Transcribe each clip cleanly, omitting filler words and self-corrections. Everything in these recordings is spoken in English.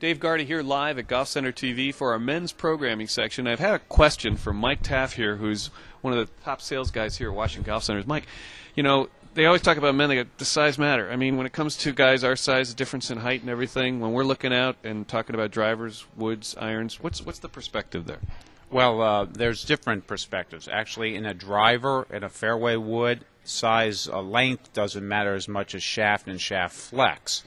Dave Gardy here live at Golf Center TV for our men's programming section. I've had a question from Mike Taft here, who's one of the top sales guys here at Washington Golf Centers. Mike, you know, they always talk about men, they go, does size matter? I mean, when it comes to guys our size, the difference in height and everything, when we're looking out and talking about drivers, woods, irons, what's the perspective there? Well, there's different perspectives. Actually, in a driver, in a fairway wood, size length doesn't matter as much as shaft and shaft flex.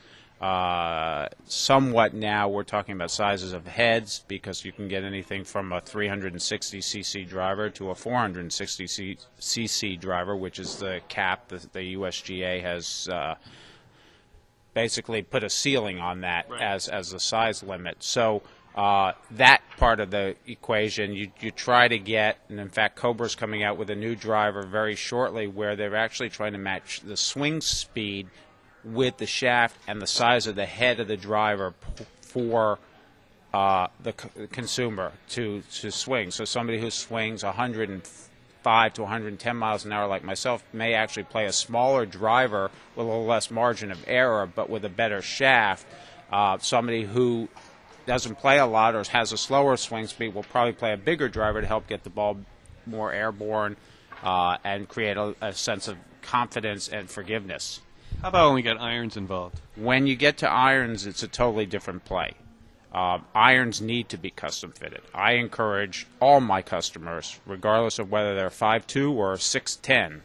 Somewhat now we're talking about sizes of heads, because you can get anything from a 360cc driver to a 460cc driver, which is the cap that the USGA has basically put a ceiling on that, right, as the size limit. So that part of the equation, you try to get, and in fact Cobra's coming out with a new driver very shortly where they're actually trying to match the swing speed with the shaft and the size of the head of the driver for the consumer to swing. So somebody who swings 105 to 110 miles an hour like myself may actually play a smaller driver with a little less margin of error but with a better shaft. Somebody who doesn't play a lot or has a slower swing speed will probably play a bigger driver to help get the ball more airborne and create a sense of confidence and forgiveness. How about when we get irons involved? When you get to irons, it's a totally different play. Irons need to be custom fitted. I encourage all my customers, regardless of whether they're 5'2" or 6'10",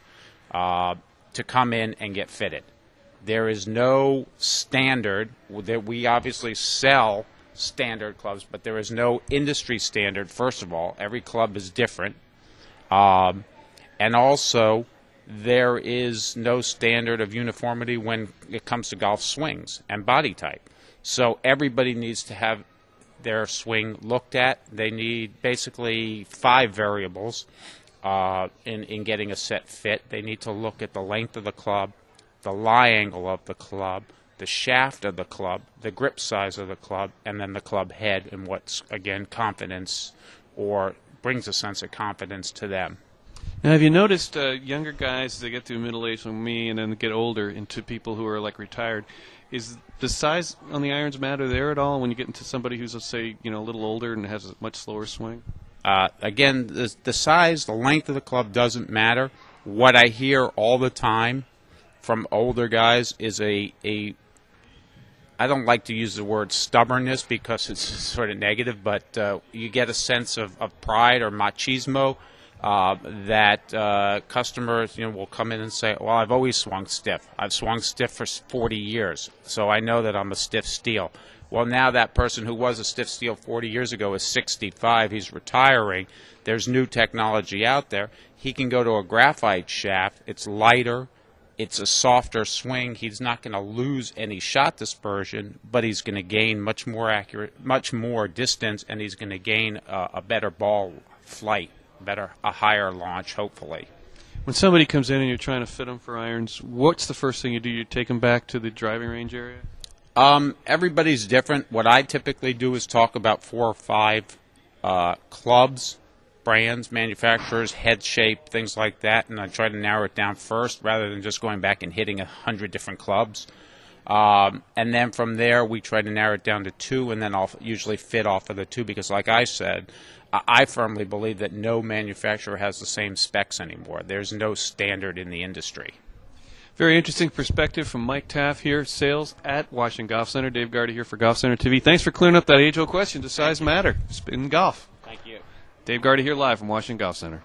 to come in and get fitted. There is no standard. That we obviously sell standard clubs, but there is no industry standard. First of all, every club is different. And also, there is no standard of uniformity when it comes to golf swings and body type. So everybody needs to have their swing looked at. They need basically 5 variables in getting a set fit. They need to look at the length of the club, the lie angle of the club, the shaft of the club, the grip size of the club, and then the club head, and what's, again, confidence or brings a sense of confidence to them. Now, have you noticed younger guys, they get to middle age like me and then get older into people who are like retired, is the size on the irons matter there at all when you get into somebody who's, let's say, you know, a little older and has a much slower swing? Again, the size, the length of the club doesn't matter. What I hear all the time from older guys is I don't like to use the word stubbornness because it's sort of negative, but you get a sense of pride or machismo. That customers, will come in and say, well, I've always swung stiff. I've swung stiff for 40 years, so I know that I'm a stiff steel. Well, now that person who was a stiff steel 40 years ago is 65. He's retiring. There's new technology out there. He can go to a graphite shaft. It's lighter. It's a softer swing. He's not going to lose any shot dispersion, but he's going to gain much more accurate, much more distance, and he's going to gain a better ball flight. A higher launch, hopefully. When somebody comes in and you're trying to fit them for irons, what's the first thing you do? You take them back to the driving range area? Everybody's different. What I typically do is talk about 4 or 5 clubs, brands, manufacturers, head shape, things like that, and I try to narrow it down first rather than just going back and hitting 100 different clubs. And then from there, we try to narrow it down to 2, and then I'll usually fit off of the 2 because, like I said, I firmly believe that no manufacturer has the same specs anymore. There's no standard in the industry. Very interesting perspective from Mike Taft here, sales at Washington Golf Center. Dave Gardy here for Golf Center TV. Thanks for clearing up that age-old question. Does size matter in golf? Thank you. Dave Gardy here live from Washington Golf Center.